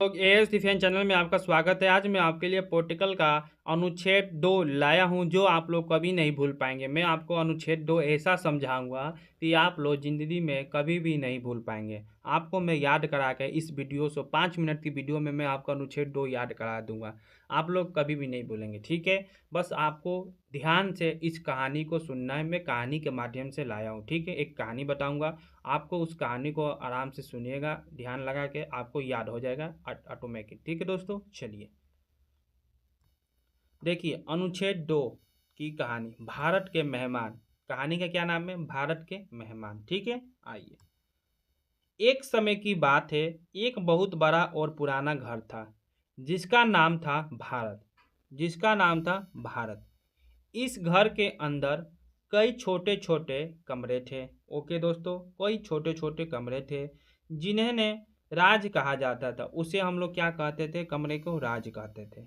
लोग as defence channel में आपका स्वागत है। आज मैं आपके लिए पॉलिटिकल का अनुच्छेद 2 लाया हूं जो आप लोग कभी नहीं भूल पाएंगे। मैं आपको अनुच्छेद 2 ऐसा समझाऊंगा कि आप लोग ज़िंदगी में कभी भी नहीं भूल पाएंगे। आपको मैं याद करा के इस वीडियो से 5 मिनट की वीडियो में मैं आपको अनुच्छेद 2 याद करा दूंगा। आप लोग कभी भी नहीं भूलेंगे, ठीक है। बस आपको ध्यान से इस कहानी को सुनना है। मैं कहानी के माध्यम से लाया हूँ, ठीक है। एक कहानी बताऊंगा, आपको उस कहानी को आराम से सुनिएगा, ध्यान लगा के, आपको याद हो जाएगा ऑटोमेटिक, ठीक है दोस्तों। चलिए देखिए अनुच्छेद 2 की कहानी, भारत के मेहमान। कहानी का क्या नाम है? भारत के मेहमान, ठीक है। आइए, एक समय की बात है, एक बहुत बड़ा और पुराना घर था जिसका नाम था भारत। जिसका नाम था भारत। इस घर के अंदर कई छोटे छोटे कमरे थे। ओके दोस्तों, कई छोटे छोटे कमरे थे जिन्हें ने राज कहा जाता था। उसे हम लोग क्या कहते थे? कमरे को राज कहते थे।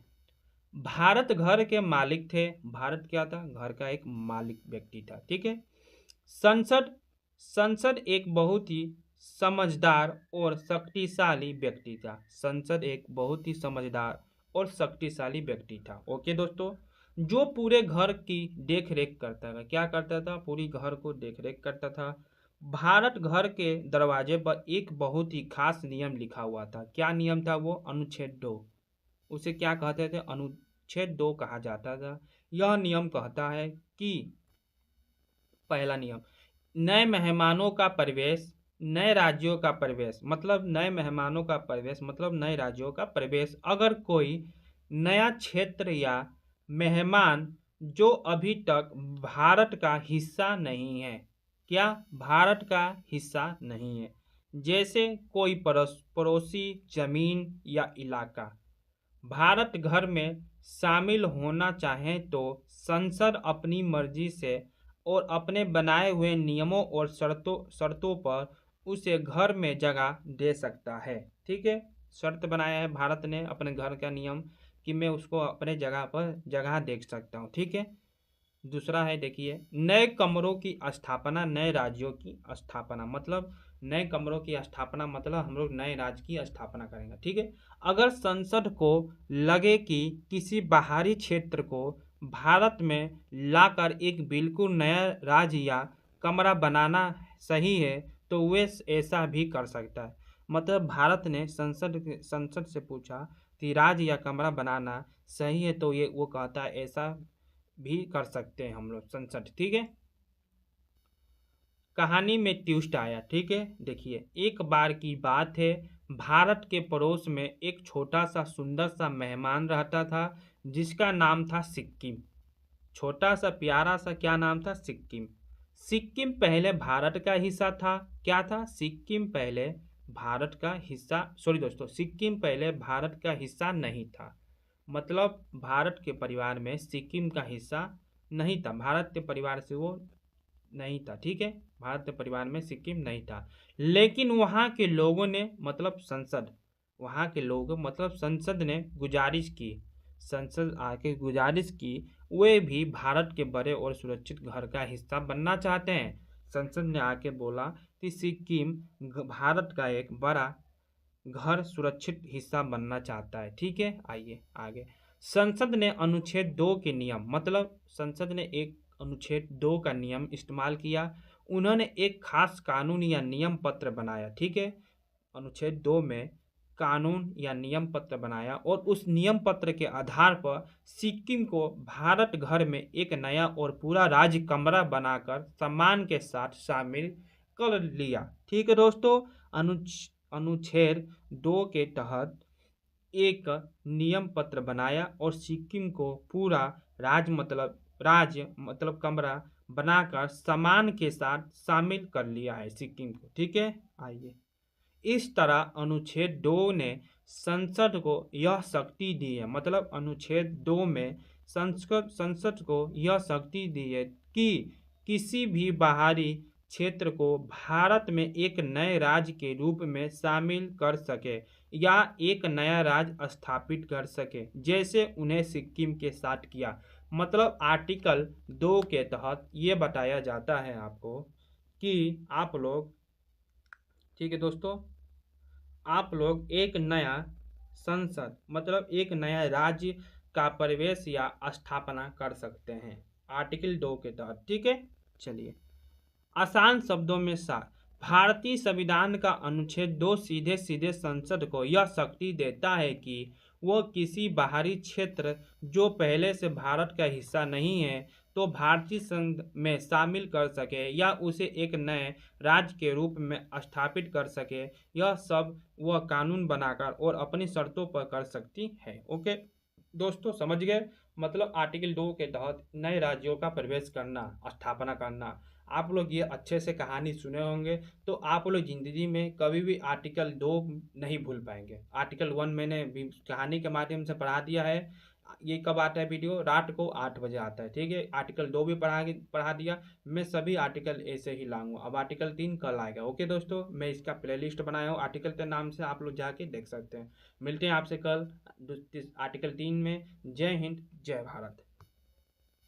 भारत घर के मालिक थे। भारत क्या था? घर का एक मालिक व्यक्ति था, ठीक है। संसद संसद एक बहुत ही समझदार और शक्तिशाली व्यक्ति था। संसद एक बहुत ही समझदार और शक्तिशाली व्यक्ति था। ओके दोस्तों, जो पूरे घर की देख रेख करता था। क्या करता था? पूरी घर को देख रेख करता था। भारत घर के दरवाजे पर एक बहुत ही खास नियम लिखा हुआ था। क्या नियम था वो? अनुच्छेद 2। उसे क्या कहते थे? अनुच्छेद 2 कहा जाता था। यह नियम कहता है कि पहला नियम, नए मेहमानों का प्रवेश, नए राज्यों का प्रवेश, मतलब नए मेहमानों का प्रवेश मतलब नए राज्यों का प्रवेश। अगर कोई नया क्षेत्र या मेहमान जो अभी तक भारत का हिस्सा नहीं है, क्या भारत का हिस्सा नहीं है, जैसे कोई पड़ोसी जमीन या इलाका, भारत घर में शामिल होना चाहे तो संसद अपनी मर्जी से और अपने बनाए हुए नियमों और शर्तों पर उसे घर में जगह दे सकता है, ठीक है। शर्त बनाया है भारत ने अपने घर का नियम कि मैं उसको अपने जगह पर जगह दे सकता हूँ, ठीक है। दूसरा है, देखिए, नए कमरों की स्थापना, नए राज्यों की स्थापना, मतलब नए कमरों की स्थापना मतलब हम लोग नए राज्य की स्थापना करेंगे, ठीक है। अगर संसद को लगे कि किसी बाहरी क्षेत्र को भारत में लाकर एक बिल्कुल नया राज्य या कमरा बनाना सही है तो वे ऐसा भी कर सकता है। मतलब भारत ने संसद से पूछा कि राज्य या कमरा बनाना सही है तो ये वो कहता है ऐसा भी कर सकते हैं हम लोग, संसद, ठीक है। कहानी में ट्विस्ट आया, ठीक है। देखिए, एक बार की बात है, भारत के पड़ोस में एक छोटा सा सुंदर सा मेहमान रहता था जिसका नाम था सिक्किम। छोटा सा प्यारा सा क्या नाम था? सिक्किम। सिक्किम पहले भारत का हिस्सा था। क्या था? सिक्किम पहले भारत का हिस्सा, सॉरी दोस्तों, सिक्किम पहले भारत का हिस्सा नहीं था। मतलब भारत के परिवार में सिक्किम का हिस्सा नहीं था। भारत के परिवार से वो नहीं था, ठीक है। भारत के परिवार में सिक्किम नहीं था, लेकिन वहाँ के लोगों ने, मतलब संसद, वहाँ के लोग मतलब संसद ने गुजारिश की, संसद आके गुजारिश की, वे भी भारत के बड़े और सुरक्षित घर का हिस्सा बनना चाहते हैं। संसद ने आके बोला कि सिक्किम भारत का एक बड़ा घर सुरक्षित हिस्सा बनना चाहता है, ठीक है। आइए आगे। संसद ने अनुच्छेद 2 के नियम, मतलब संसद ने एक अनुच्छेद 2 का नियम इस्तेमाल किया। उन्होंने एक खास कानून या नियम पत्र बनाया, ठीक है। अनुच्छेद 2 में कानून या नियम पत्र बनाया और उस नियम पत्र के आधार पर सिक्किम को भारत घर में एक नया और पूरा राज्य कमरा बनाकर सम्मान के साथ शामिल कर लिया, ठीक है दोस्तों। अनुच्छेद 2 के तहत एक नियम पत्र बनाया और सिक्किम को पूरा राज्य मतलब कमरा बनाकर सम्मान के साथ शामिल कर लिया है सिक्किम को, ठीक है। आइए, इस तरह अनुच्छेद 2 ने संसद को यह शक्ति दी है, मतलब अनुच्छेद 2 में संसद को यह शक्ति दी है कि किसी भी बाहरी क्षेत्र को भारत में एक नए राज्य के रूप में शामिल कर सके या एक नया राज्य स्थापित कर सके, जैसे उन्हें सिक्किम के साथ किया। मतलब आर्टिकल 2 के तहत ये बताया जाता है आपको कि आप लोग, ठीक है दोस्तों, आप लोग एक नया संसद मतलब एक नया राज्य का प्रवेश या स्थापना कर सकते हैं आर्टिकल 2 के तहत। ठीक है, चलिए आसान शब्दों में सार। भारतीय संविधान का अनुच्छेद 2 सीधे सीधे संसद को यह शक्ति देता है कि वह किसी बाहरी क्षेत्र जो पहले से भारत का हिस्सा नहीं है तो भारतीय संघ में शामिल कर सके या उसे एक नए राज्य के रूप में स्थापित कर सके। यह सब वह कानून बनाकर और अपनी शर्तों पर कर सकती है। ओके दोस्तों, समझ गए? मतलब आर्टिकल 2 के तहत नए राज्यों का प्रवेश करना, स्थापना करना। आप लोग ये अच्छे से कहानी सुने होंगे तो आप लोग जिंदगी में कभी भी आर्टिकल 2 नहीं भूल पाएंगे। आर्टिकल 1 मैंने भी कहानी के माध्यम से पढ़ा दिया है। ये कब आता है वीडियो? रात को 8 बजे आता है। ठीक है, आर्टिकल 2 भी पढ़ा दिया। मैं सभी आर्टिकल ऐसे ही लाऊंगा। अब आर्टिकल 3 कल आएगा। ओके दोस्तों, मैं इसका प्लेलिस्ट बनाया हूँ आर्टिकल के नाम से, आप लोग जाके देख सकते हैं। मिलते हैं आपसे कल आर्टिकल 3 में। जय हिंद, जय भारत।